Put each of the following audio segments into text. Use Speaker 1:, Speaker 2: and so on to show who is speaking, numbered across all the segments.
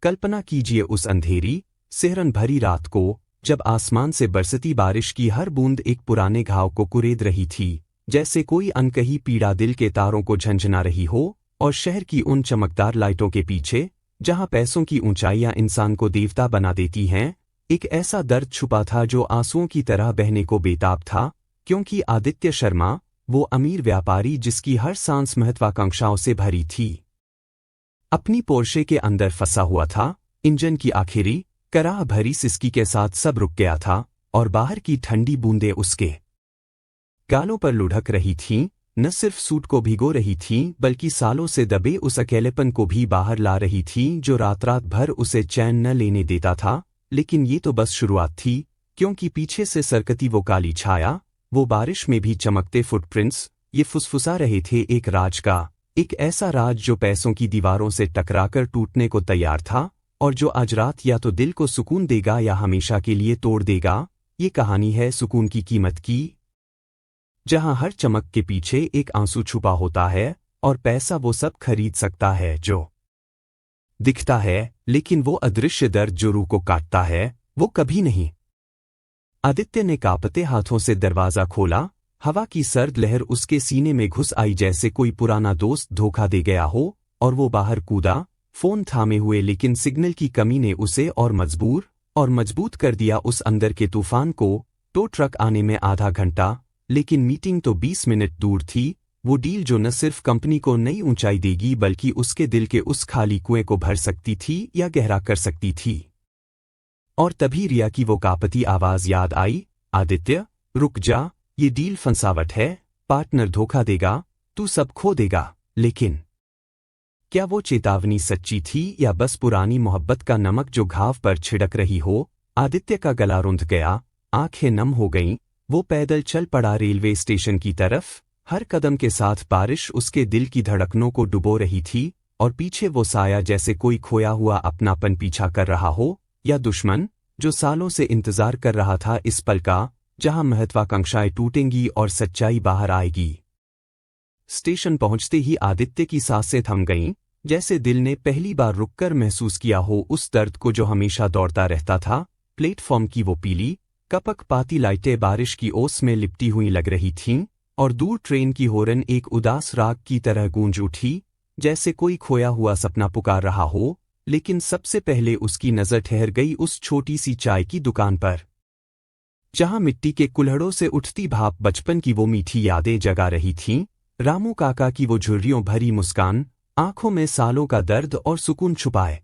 Speaker 1: कल्पना कीजिए उस अंधेरी, सिहरन भरी रात को, जब आसमान से बरसती बारिश की हर बूंद एक पुराने घाव को कुरेद रही थी, जैसे कोई अनकही पीड़ा दिल के तारों को झंझना रही हो। और शहर की उन चमकदार लाइटों के पीछे, जहां पैसों की ऊंचाइयां इंसान को देवता बना देती हैं, एक ऐसा दर्द छुपा था जो आंसुओं की तरह बहने को बेताब था, क्योंकि आदित्य शर्मा, वो अमीर व्यापारी जिसकी हर सांस महत्वाकांक्षाओं से भरी थी, अपनी पोर्शे के अंदर फंसा हुआ था। इंजन की आखिरी कराह भरी सिसकी के साथ सब रुक गया था, और बाहर की ठंडी बूंदें उसके गालों पर लुढ़क रही थीं, न सिर्फ सूट को भिगो रही थीं बल्कि सालों से दबे उस अकेलेपन को भी बाहर ला रही थीं जो रात रात भर उसे चैन न लेने देता था। लेकिन ये तो बस शुरुआत थी, क्योंकि पीछे से सरकती वो काली छाया, वो बारिश में भी चमकते फुटप्रिंट्स, ये फुसफुसा रहे थे एक राज का, एक ऐसा राज जो पैसों की दीवारों से टकराकर टूटने को तैयार था, और जो आज रात या तो दिल को सुकून देगा या हमेशा के लिए तोड़ देगा। ये कहानी है सुकून की कीमत की, जहां हर चमक के पीछे एक आंसू छुपा होता है, और पैसा वो सब खरीद सकता है जो दिखता है, लेकिन वो अदृश्य दर्द जो रूह को काटता है, वो कभी नहीं। आदित्य ने कांपते हाथों से दरवाजा खोला। हवा की सर्द लहर उसके सीने में घुस आई जैसे कोई पुराना दोस्त धोखा दे गया हो, और वो बाहर कूदा, फोन थामे हुए, लेकिन सिग्नल की कमी ने उसे और मजबूत कर दिया उस अंदर के तूफान को। तो ट्रक आने में आधा घंटा, लेकिन मीटिंग तो 20 मिनट दूर थी। वो डील जो न सिर्फ कंपनी को नई ऊंचाई देगी बल्कि उसके दिल के उस खाली कुएं को भर सकती थी या गहरा कर सकती थी। और तभी रिया की वो कांपती आवाज याद आई, आदित्य रुक जा, ये डील फंसावट है, पार्टनर धोखा देगा, तू सब खो देगा। लेकिन क्या वो चेतावनी सच्ची थी या बस पुरानी मोहब्बत का नमक जो घाव पर छिड़क रही हो? आदित्य का गला रुंध गया, आंखें नम हो गईं। वो पैदल चल पड़ा रेलवे स्टेशन की तरफ। हर कदम के साथ बारिश उसके दिल की धड़कनों को डुबो रही थी, और पीछे वो साया जैसे कोई खोया हुआ अपनापन पीछा कर रहा हो, या दुश्मन जो सालों से इंतजार कर रहा था इस पल का, जहां महत्वाकांक्षाएं टूटेंगी और सच्चाई बाहर आएगी। स्टेशन पहुंचते ही आदित्य की सांसें थम गईं, जैसे दिल ने पहली बार रुककर महसूस किया हो उस दर्द को जो हमेशा दौड़ता रहता था। प्लेटफॉर्म की वो पीली कपक पाती लाइटें बारिश की ओस में लिपटी हुई लग रही थीं, और दूर ट्रेन की हॉर्न एक उदास राग की तरह गूंज उठी, जैसे कोई खोया हुआ सपना पुकार रहा हो। लेकिन सबसे पहले उसकी नजर ठहर गई उस छोटी सी चाय की दुकान पर, जहां मिट्टी के कुल्हड़ों से उठती भाप बचपन की वो मीठी यादें जगा रही थीं। रामू काका की वो झुर्रियों भरी मुस्कान, आंखों में सालों का दर्द और सुकून छुपाए।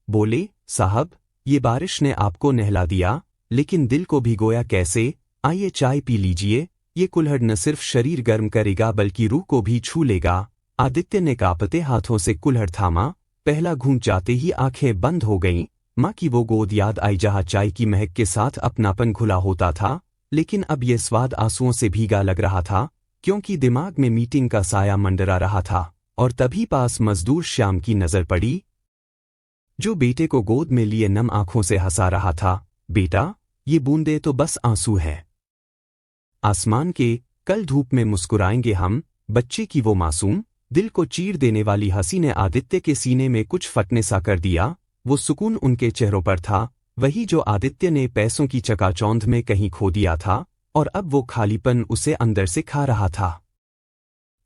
Speaker 1: बोले, साहब, ये बारिश ने आपको नहला दिया, लेकिन दिल को भिगोया कैसे? आइए चाय पी लीजिए, ये कुल्हड़ न सिर्फ शरीर गर्म करेगा बल्कि रूह को भी छू लेगा। आदित्य ने कांपते हाथों से कुल्हड़ थामा। पहला घूंट जाते ही आंखें बंद हो गईं। माँ की वो गोद याद आई जहाँ चाय की महक के साथ अपनापन घुला होता था, लेकिन अब ये स्वाद आंसुओं से भीगा लग रहा था, क्योंकि दिमाग में मीटिंग का साया मंडरा रहा था। और तभी पास मजदूर श्याम की नजर पड़ी, जो बेटे को गोद में लिए नम आंखों से हंसा रहा था। बेटा, ये बूंदे तो बस आंसू हैं आसमान के, कल धूप में मुस्कुराएंगे हम। बच्चे की वो मासूम, दिल को चीर देने वाली हंसी ने आदित्य के सीने में कुछ फटने सा कर दिया। वो सुकून उनके चेहरों पर था, वही जो आदित्य ने पैसों की चकाचौंध में कहीं खो दिया था, और अब वो खालीपन उसे अंदर से खा रहा था।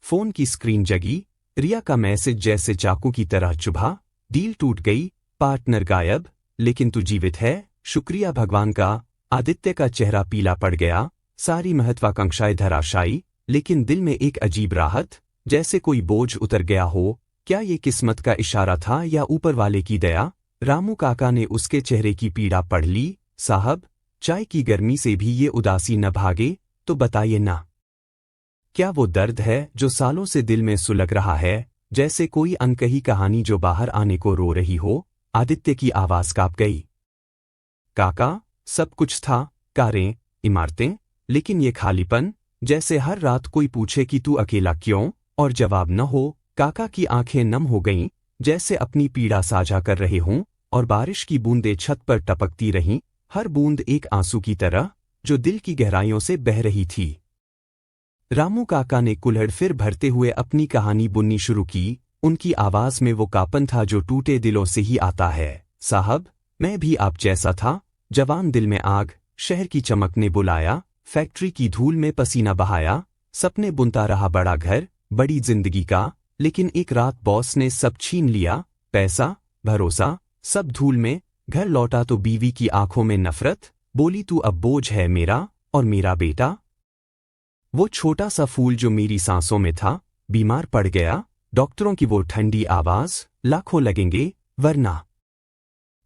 Speaker 1: फोन की स्क्रीन जगी। रिया का मैसेज जैसे चाकू की तरह चुभा। डील टूट गई, पार्टनर गायब, लेकिन तू जीवित है, शुक्रिया भगवान का। आदित्य का चेहरा पीला पड़ गया। सारी महत्वाकांक्षाएं धराशायी, लेकिन दिल में एक अजीब राहत, जैसे कोई बोझ उतर गया हो। क्या ये किस्मत का इशारा था या ऊपर वाले की दया? रामू काका ने उसके चेहरे की पीड़ा पढ़ ली। साहब, चाय की गर्मी से भी ये उदासी न भागे, तो बताइए ना, क्या वो दर्द है जो सालों से दिल में सुलग रहा है, जैसे कोई अनकही कहानी जो बाहर आने को रो रही हो? आदित्य की आवाज कांप गई। काका, सब कुछ था, कारें, इमारतें, लेकिन ये खालीपन, जैसे हर रात कोई पूछे कि तू अकेला क्यों, और जवाब न हो। काका की आंखें नम हो गईं, जैसे अपनी पीड़ा साझा कर रहे हों, और बारिश की बूंदें छत पर टपकती रहीं, हर बूंद एक आंसू की तरह, जो दिल की गहराइयों से बह रही थी। रामू काका ने कुल्हड़ फिर भरते हुए अपनी कहानी बुननी शुरू की। उनकी आवाज में वो कापन था जो टूटे दिलों से ही आता है। साहब, मैं भी आप जैसा था, जवान दिल में आग, शहर की चमक ने बुलाया, फैक्ट्री की धूल में पसीना बहाया, सपने बुनता रहा बड़ा घर, बड़ी जिंदगी का, लेकिन एक रात बॉस ने सब छीन लिया, पैसा, भरोसा, सब धूल में। घर लौटा तो बीवी की आंखों में नफरत, बोली तू अब बोझ है मेरा, और मेरा बेटा। वो छोटा सा फूल जो मेरी सांसों में था, बीमार पड़ गया। डॉक्टरों की वो ठंडी आवाज, लाखों लगेंगे, वरना।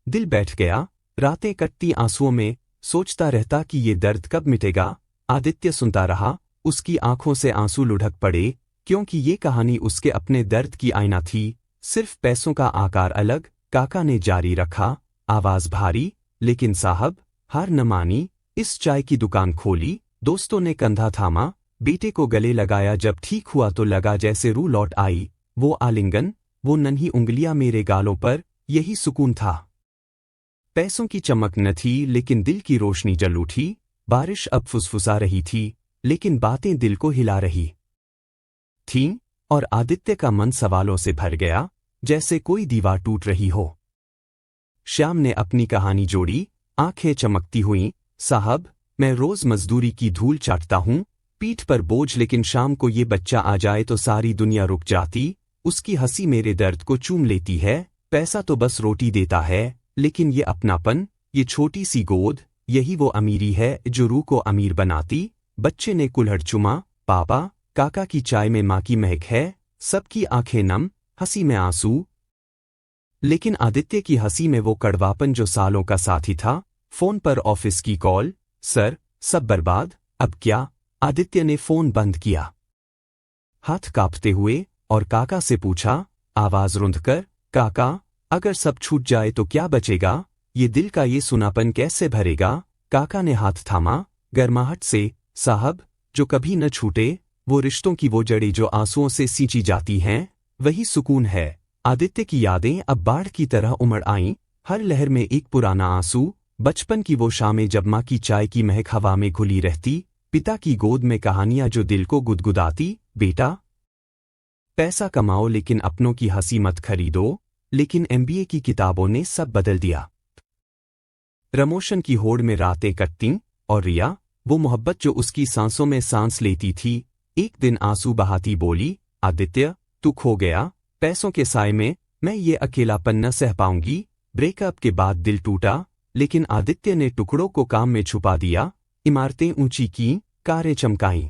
Speaker 1: दिल बैठ गया, रातें कटती आंसुओं में, सोचता रहता कि ये दर्द कब मिटेगा। आदित्य सुनता रहा, उसकी आंखों से आंसू लुढ़क पड़े, क्योंकि ये कहानी उसके अपने दर्द की आईना थी, सिर्फ पैसों का आकार अलग। काका ने जारी रखा, आवाज भारी, लेकिन साहब, हार न मानी, इस चाय की दुकान खोली। दोस्तों ने कंधा थामा, बेटे को गले लगाया, जब ठीक हुआ तो लगा जैसे रूह लौट आई। वो आलिंगन, वो नन्ही उंगलियां मेरे गालों पर, यही सुकून था। पैसों की चमक न थी, लेकिन दिल की रोशनी जल उठी। बारिश अब फुसफुसा रही थी, लेकिन बातें दिल को हिला रही थीं, और आदित्य का मन सवालों से भर गया, जैसे कोई दीवार टूट रही हो। श्याम ने अपनी कहानी जोड़ी, आंखें चमकती हुईं। साहब, मैं रोज मजदूरी की धूल चाटता हूँ, पीठ पर बोझ, लेकिन शाम को ये बच्चा आ जाए तो सारी दुनिया रुक जाती। उसकी हंसी मेरे दर्द को चूम लेती है। पैसा तो बस रोटी देता है, लेकिन ये अपनापन, ये छोटी सी गोद, यही वो अमीरी है जो रूह को अमीर बनाती। बच्चे ने कुल्हड़ चुमा, पापा, काका की चाय में माँ की महक है। सबकी आंखें नम, हंसी में आंसू, लेकिन आदित्य की हंसी में वो कड़वापन जो सालों का साथी था। फोन पर ऑफिस की कॉल, सर, सब बर्बाद, अब क्या? आदित्य ने फोन बंद किया, हाथ कांपते हुए, और काका से पूछा, आवाज रुंधकर, काका, अगर सब छूट जाए तो क्या बचेगा? ये दिल का ये सुनापन कैसे भरेगा? काका ने हाथ थामा, गर्माहट से, साहब, जो कभी न छूटे, वो रिश्तों की वो जड़ें जो आंसुओं से सींची जाती हैं, वही सुकून है। आदित्य की यादें अब बाढ़ की तरह उमड़ आईं, हर लहर में एक पुराना आंसू। बचपन की वो शामें जब माँ की चाय की महक हवा में घुली रहती, पिता की गोद में कहानियां जो दिल को गुदगुदाती। बेटा, पैसा कमाओ लेकिन अपनों की हंसी मत खरीदो। लेकिन एमबीए की किताबों ने सब बदल दिया। प्रमोशन की होड़ में रातें कटतीं, और रिया, वो मोहब्बत जो उसकी सांसों में सांस लेती थी, एक दिन आंसू बहाती बोली, आदित्य, तू खो गया पैसों के साए में, मैं ये अकेलापन न सह पाऊंगी। ब्रेकअप के बाद दिल टूटा, लेकिन आदित्य ने टुकड़ों को काम में छुपा दिया। इमारतें ऊंची की, कारें चमकाईं,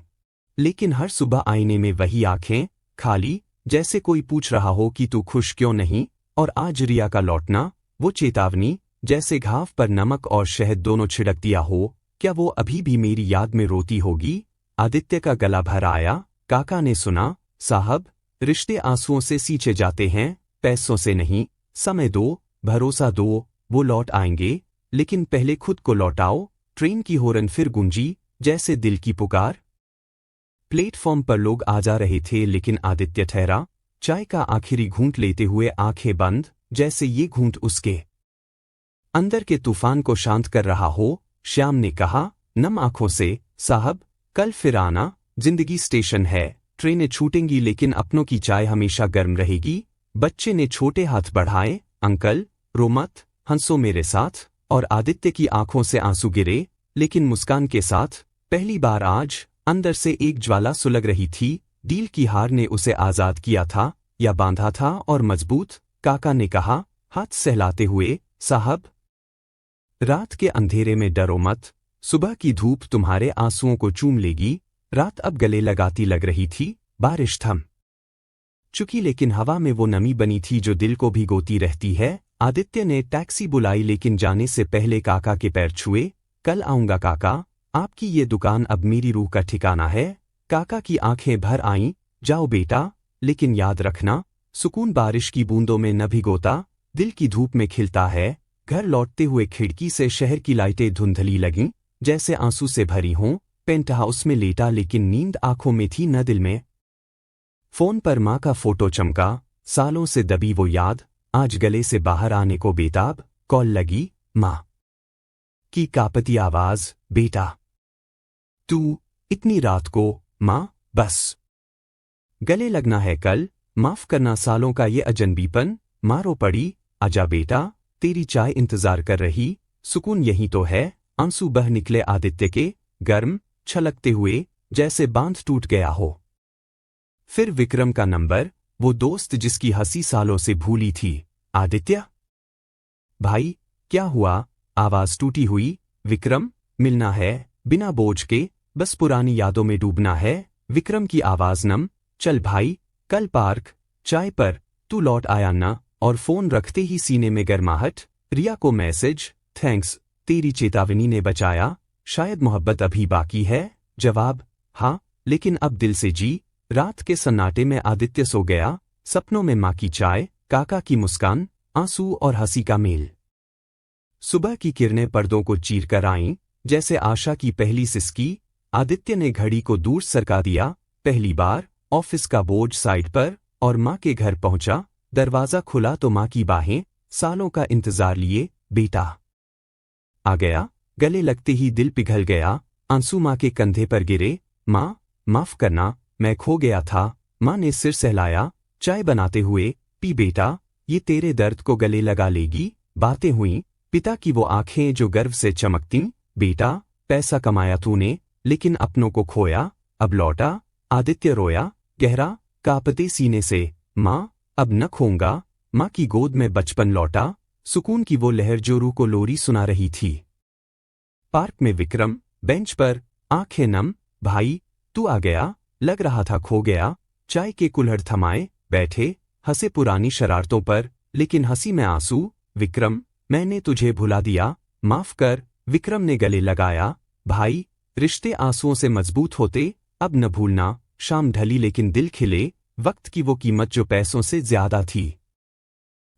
Speaker 1: लेकिन हर सुबह आईने में वही आंखें, खाली, जैसे कोई पूछ रहा हो कि तू खुश क्यों नहीं। और आज रिया का लौटना, वो चेतावनी, जैसे घाव पर नमक और शहद दोनों छिड़क दिया हो। क्या वो अभी भी मेरी याद में रोती होगी? आदित्य का गला भर आया। काका ने सुना, साहब, रिश्ते आंसुओं से सींचे जाते हैं, पैसों से नहीं। समय दो, भरोसा दो, वो लौट आएंगे, लेकिन पहले खुद को लौटाओ। ट्रेन की हॉर्न फिर गूंजी, जैसे दिल की पुकार। प्लेटफॉर्म पर लोग आ जा रहे थे, लेकिन आदित्य ठहरा, चाय का आखिरी घूंट लेते हुए, आंखें बंद, जैसे ये घूंट उसके अंदर के तूफान को शांत कर रहा हो। श्याम ने कहा, नम आंखों से, साहब, कल फिर आना, जिंदगी स्टेशन है, ट्रेनें छूटेंगी लेकिन अपनों की चाय हमेशा गर्म रहेगी। बच्चे ने छोटे हाथ बढ़ाए, अंकल, रो मत, हंसो मेरे साथ। और आदित्य की आंखों से आंसू गिरे, लेकिन मुस्कान के साथ। पहली बार आज अंदर से एक ज्वाला सुलग रही थी। डील की हार ने उसे आजाद किया था, या बांधा था और मजबूत। काका ने कहा, हाथ सहलाते हुए, साहब, रात के अंधेरे में डरो मत, सुबह की धूप तुम्हारे आंसुओं को चूम लेगी। रात अब गले लगाती लग रही थी। बारिश थम चुकी, लेकिन हवा में वो नमी बनी थी जो दिल को भिगोती रहती है। आदित्य ने टैक्सी बुलाई, लेकिन जाने से पहले काका के पैर छुए। कल आऊंगा काका, आपकी ये दुकान अब मेरी रूह का ठिकाना है। काका की आंखें भर आईं, जाओ बेटा, लेकिन याद रखना, सुकून बारिश की बूंदों में न भिगोता, दिल की धूप में खिलता है। घर लौटते हुए खिड़की से शहर की लाइटें धुंधली लगीं, जैसे आंसू से भरी हों। पेंट हाउस में लेटा, लेकिन नींद आंखों में थी न दिल में। फोन पर माँ का फोटो चमका, सालों से दबी वो याद, आज गले से बाहर आने को बेताब। कॉल लगी, माँ की कांपती आवाज, बेटा, तू इतनी रात को? माँ, बस गले लगना है कल। माफ करना सालों का ये अजनबीपन, मारो पड़ी, आजा बेटा, तेरी चाय इंतजार कर रही, सुकून यही तो है। आंसू बह निकले आदित्य के, गर्म, छलकते हुए, जैसे बांध टूट गया हो। फिर विक्रम का नंबर, वो दोस्त जिसकी हंसी सालों से भूली थी। आदित्य, भाई, क्या हुआ? आवाज टूटी हुई। विक्रम, मिलना है, बिना बोझ के, बस पुरानी यादों में डूबना है। विक्रम की आवाज नम, चल भाई, कल पार्क, चाय पर, तू लौट आया ना। और फोन रखते ही सीने में गर्माहट। रिया को मैसेज, थैंक्स, तेरी चेतावनी ने बचाया, शायद मोहब्बत अभी बाकी है। जवाब, हाँ, लेकिन अब दिल से जी। रात के सन्नाटे में आदित्य सो गया, सपनों में माँ की चाय, काका की मुस्कान, आंसू और हंसी का मेल। सुबह की किरणें पर्दों को चीर कर आईं, जैसे आशा की पहली सिसकी। आदित्य ने घड़ी को दूर सरका दिया, पहली बार। ऑफिस का बोझ साइड पर, और माँ के घर पहुंचा। दरवाजा खुला तो माँ की बाहें, सालों का इंतजार लिए, बेटा आ गया। गले लगते ही दिल पिघल गया, आंसू माँ के कंधे पर गिरे। माँ, माफ करना, मैं खो गया था। माँ ने सिर सहलाया, चाय बनाते हुए, पी बेटा, ये तेरे दर्द को गले लगा लेगी। बातें हुईं, पिता की वो आंखें जो गर्व से चमकतीं। बेटा, पैसा कमाया तूने, लेकिन अपनों को खोया, अब लौटा। आदित्य रोया, गहरा, कांपते सीने से। माँ, अब न खोऊंगा। माँ की गोद में बचपन लौटा, सुकून की वो लहर जो रूह को लोरी सुना रही थी। पार्क में विक्रम, बेंच पर, आंखें नम। भाई, तू आ गया, लग रहा था खो गया। चाय के कुल्हड़ थमाए, बैठे, हंसे पुरानी शरारतों पर, लेकिन हंसी में आंसू। विक्रम, मैंने तुझे भुला दिया, माफ कर। विक्रम ने गले लगाया। भाई, रिश्ते आंसुओं से मजबूत होते, अब न भूलना। शाम ढली लेकिन दिल खिले, वक्त की वो कीमत जो पैसों से ज्यादा थी।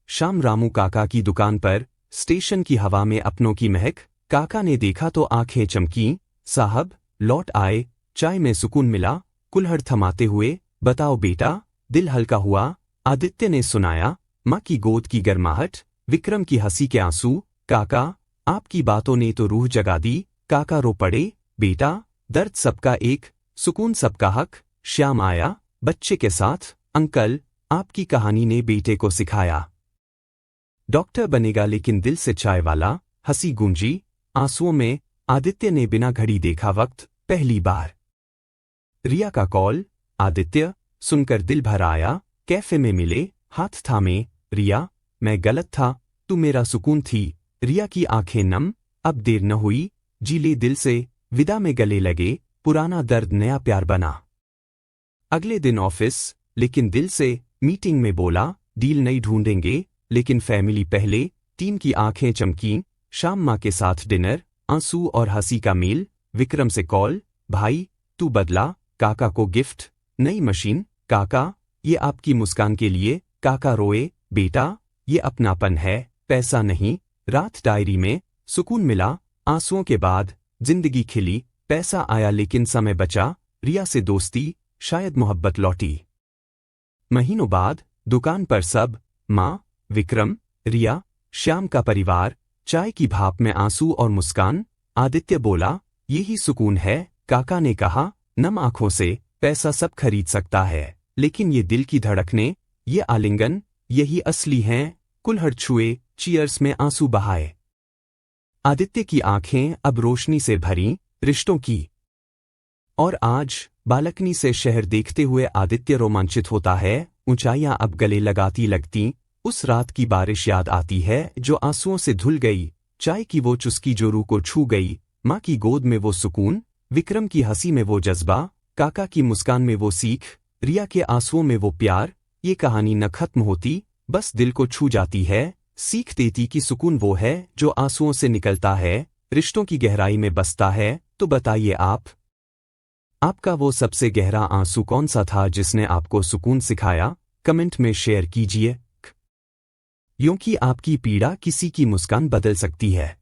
Speaker 1: शाम रामू काका की दुकान पर, स्टेशन की हवा में अपनों की महक। काका ने देखा तो आंखें चमकीं। साहब, लौट आए, चाय में सुकून मिला। कुल्हड़ थमाते हुए, बताओ बेटा। दिल हल्का हुआ। आदित्य ने सुनाया, माँ की गोद की गर्माहट, विक्रम की हंसी के आंसू। काका, आपकी बातों ने तो रूह जगा दी। काका रो पड़े। बेटा, दर्द सबका एक, सुकून सबका हक। श्याम आया, बच्चे के साथ। अंकल, आपकी कहानी ने बेटे को सिखाया। डॉक्टर बनेगा लेकिन दिल से चाय वाला। हंसी गूंजी, आंसुओं में। आदित्य ने बिना घड़ी देखा वक्त, पहली बार। रिया का कॉल। आदित्य, सुनकर दिल भर आया। कैफे में मिले, हाथ थामे। रिया, मैं गलत था, तू मेरा सुकून थी। रिया की आंखें नम, अब देर न हुई, जी ले दिल से। विदा में गले लगे, पुराना दर्द नया प्यार बना। अगले दिन ऑफिस, लेकिन दिल से। मीटिंग में बोला, डील नहीं ढूंढेंगे, लेकिन फैमिली पहले। टीम की आंखें चमकीं। शाम माँ के साथ डिनर, आंसू और हंसी का मेल। विक्रम से कॉल, भाई, तू बदला। काका को गिफ्ट, नई मशीन। काका, ये आपकी मुस्कान के लिए। काका रोए, बेटा, ये अपनापन है, पैसा नहीं। रात डायरी में, सुकून मिला। आंसुओं के बाद, जिंदगी खिली। पैसा आया लेकिन समय बचा। रिया से दोस्ती, शायद मोहब्बत लौटी। महीनों बाद, दुकान पर सब, माँ, विक्रम, रिया, श्याम का परिवार। चाय की भाप में आंसू और मुस्कान। आदित्य बोला, यही सुकून है। काका ने कहा, नम आंखों से, पैसा सब खरीद सकता है, लेकिन ये दिल की धड़कने, ये आलिंगन, यही असली हैं। कुल्हड़ छुए, चीयर्स में आंसू बहाए। आदित्य की आंखें अब रोशनी से भरीं, रिश्तों की। और आज, बालकनी से शहर देखते हुए आदित्य रोमांचित होता है। ऊंचाइयां अब गले लगाती लगती। उस रात की बारिश याद आती है जो आंसुओं से धुल गई। चाय की वो चुस्की जो रूह को छू गई। माँ की गोद में वो सुकून, विक्रम की हंसी में वो जज्बा, काका की मुस्कान में वो सीख, रिया के आंसुओं में वो प्यार। ये कहानी न खत्म होती, बस दिल को छू जाती है, सीख देती कि सुकून वो है जो आंसुओं से निकलता है, रिश्तों की गहराई में बसता है। तो बताइए आपका वो सबसे गहरा आंसू कौन सा था जिसने आपको सुकून सिखाया? कमेंट में शेयर कीजिए, क्योंकि आपकी पीड़ा किसी की मुस्कान बदल सकती है।